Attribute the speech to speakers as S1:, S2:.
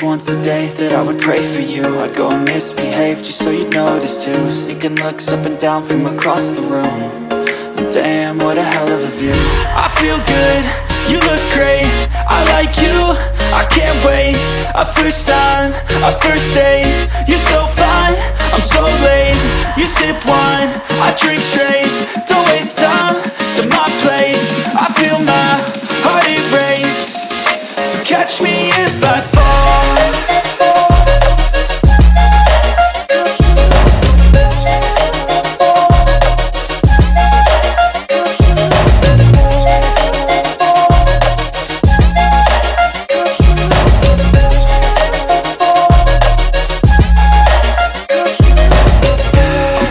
S1: just once a day that I would pray for you. I'd go and misbehave just so you'd notice too. Sneaking looks up and down from across the room. And damn, what a hell of a view. I feel good, you look great, I like you, I can't wait. A first time, a first date, you're so fine, I'm so late. You sip wine, I drink straight, don't waste time to my place. I feel my heart erase, so catch me if I fall.